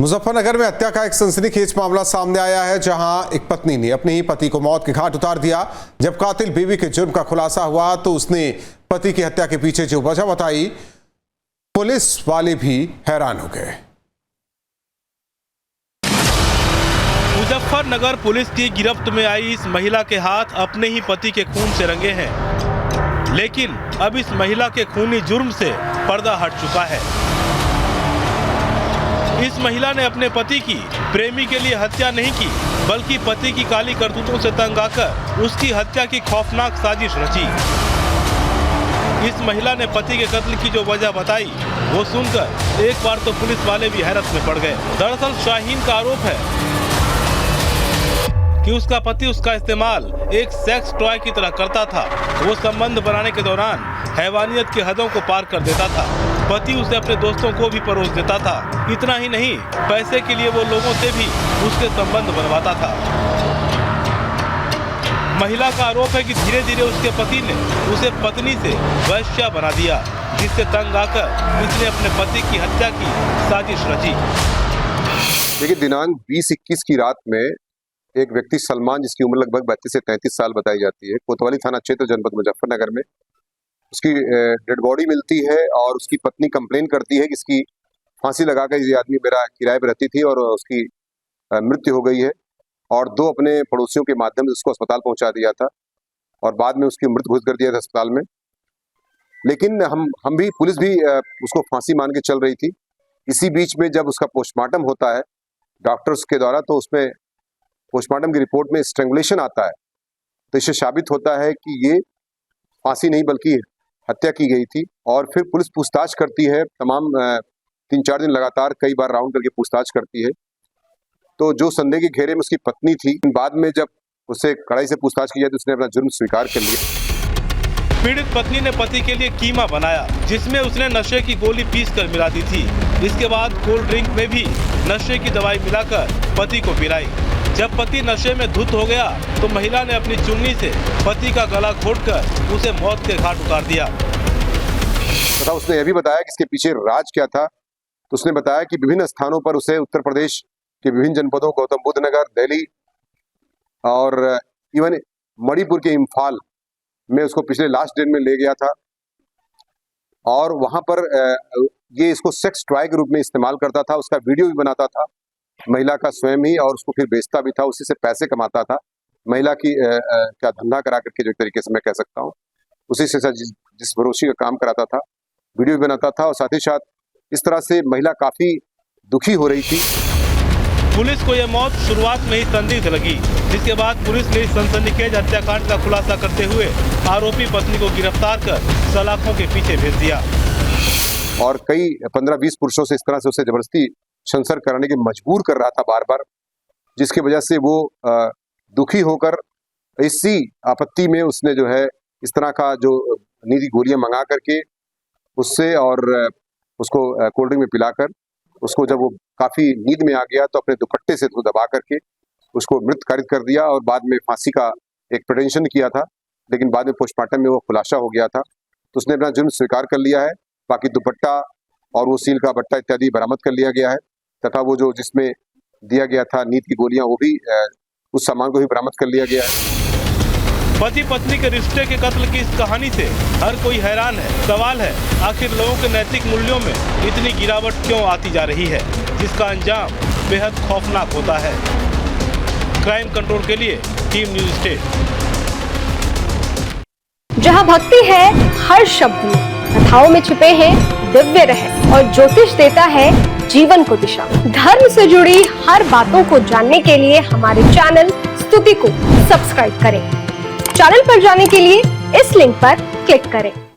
मुजफ्फरनगर में हत्या का एक सनसनीखेज मामला सामने आया है, जहां एक पत्नी ने अपने ही पति को मौत के घाट उतार दिया। जब कातिल बीवी के जुर्म का खुलासा हुआ तो उसने पति की हत्या के पीछे जो वजह बताई, पुलिस वाले भी हैरान हो गए। मुजफ्फरनगर पुलिस की गिरफ्त में आई इस महिला के हाथ अपने ही पति के खून से रंगे हैं, लेकिन अब इस महिला के खूनी जुर्म से पर्दा हट चुका है। इस महिला ने अपने पति की प्रेमी के लिए हत्या नहीं की, बल्कि पति की काली करतूतों से तंग आकर उसकी हत्या की खौफनाक साजिश रची। इस महिला ने पति के कत्ल की जो वजह बताई, वो सुनकर एक बार तो पुलिस वाले भी हैरत में पड़ गए। दरअसल शाहीन का आरोप है कि उसका पति उसका इस्तेमाल एक सेक्स टॉय की तरह करता था। वो संबंध बनाने के दौरान हैवानियत की हदों को पार कर देता था। पति उसे अपने दोस्तों को भी परोस देता था। इतना ही नहीं, पैसे के लिए वो लोगों से भी उसके संबंध बनवाता था। महिला का आरोप है कि धीरे धीरे उसके पति ने उसे पत्नी से वैश्या बना दिया, जिससे तंग आकर इसने अपने पति की हत्या की साजिश रची। देखिए, दिनांक 20-21 की रात में एक व्यक्ति सलमान, जिसकी उम्र लगभग 32 से 33 साल बताई जाती है, कोतवाली थाना क्षेत्र जनपद मुजफ्फरनगर में उसकी डेड बॉडी मिलती है और उसकी पत्नी कंप्लेन करती है कि इसकी फांसी लगाकर ये आदमी मेरा किराए पर रहती थी और उसकी मृत्यु हो गई है, और दो अपने पड़ोसियों के माध्यम से उसको अस्पताल पहुंचा दिया था और बाद में उसकी मृत्यु घोषित कर दिया था अस्पताल में। लेकिन हम भी, पुलिस भी उसको फांसी मान के चल रही थी। इसी बीच में जब उसका पोस्टमार्टम होता है डॉक्टर्स के द्वारा, तो उसमें पोस्टमार्टम की रिपोर्ट में स्ट्रेंगुलेशन आता है, तो इससे साबित होता है कि ये फांसी नहीं बल्कि हत्या की गई थी। और फिर पुलिस पूछताछ करती है, तमाम 3-4 दिन लगातार कई बार राउंड करके पूछताछ करती है। तो जो संदेह के घेरे में उसकी पत्नी थी, बाद में जब उससे कड़ाई से पूछताछ की जाए तो उसने अपना जुर्म स्वीकार कर लिया। पीड़ित पत्नी ने पति के लिए कीमा बनाया, जिसमें उसने नशे की गोली पीसकर मिला दी थी। इसके बाद कोल्ड ड्रिंक में भी नशे की दवाई मिलाकर पति को पिलाई। जब पति नशे में धुत हो गया तो महिला ने अपनी चुन्नी से पति का गला घोंटकर उसे मौत के घाट उतार दिया। तथा उसने यह भी बताया कि इसके पीछे राज क्या था। तो उसने बताया कि विभिन्न स्थानों पर उसे उत्तर प्रदेश के विभिन्न जनपदों, गौतम बुद्ध नगर, दिल्ली और इवन मणिपुर के इम्फाल में उसको पिछले लास्ट डेट में ले गया था, और वहां पर ये इसको सेक्स टॉय के रूप में इस्तेमाल करता था। उसका वीडियो भी बनाता था महिला का स्वयं ही, और उसको फिर बेचता भी था, उसी से पैसे कमाता था। महिला की क्या धंधा करा करके, जो एक तरीके से मैं कह सकता हूँ, उसी से जिस भरोसे का काम कराता था, वीडियो भी बनाता था। और साथ ही साथ इस तरह से महिला काफी दुखी हो रही थी। पुलिस को यह मौत शुरुआत में ही संदिग्ध लगी, जिसके बाद पुलिस ने इस सनसनीखेज हत्याकांड का खुलासा करते हुए आरोपी पत्नी को गिरफ्तार कर सलाखों के पीछे भेज दिया। और कई 15-20 पुरुषों से इस तरह से उसे जबरदस्ती संसर्ग कराने के मजबूर कर रहा था बार बार, जिसकी वजह से वो दुखी होकर इसी आपत्ति में उसने जो है इस तरह का जो नींद की गोलियां मंगा करके उससे, और उसको कोल्ड ड्रिंक में पिलाकर उसको, जब वो काफी नींद में आ गया तो अपने दुपट्टे से उसको दबा करके उसको मृत कारित कर दिया, और बाद में फांसी का एक प्रिटेंशन किया था। लेकिन बाद में पोस्टमार्टम में वो खुलासा हो गया था, तो उसने अपना जुर्म स्वीकार कर लिया है। बाकी दुपट्टा और वो सील का बट्टा इत्यादि बरामद कर लिया गया है, तथा वो जो जिसमें दिया गया था नींद की गोलियां, वो भी उस सामान को भी बरामद कर लिया गया है। पति पत्नी के रिश्ते के कत्ल की इस कहानी से हर कोई हैरान है। सवाल है, आखिर लोगों के नैतिक मूल्यों में इतनी गिरावट क्यों आती जा रही है, जिसका अंजाम बेहद खौफनाक होता है। क्राइम कंट्रोल के लिए टीम न्यूज़ स्टेट। जहां भक्ति है हर शब्द में, कथाओं में छिपे हैं दिव्य रहस्य, और ज्योतिष देता है जीवन को दिशा। धर्म से जुड़ी हर बातों को जानने के लिए हमारे चैनल स्तुति को सब्सक्राइब करें। चैनल पर जाने के लिए इस लिंक पर क्लिक करें।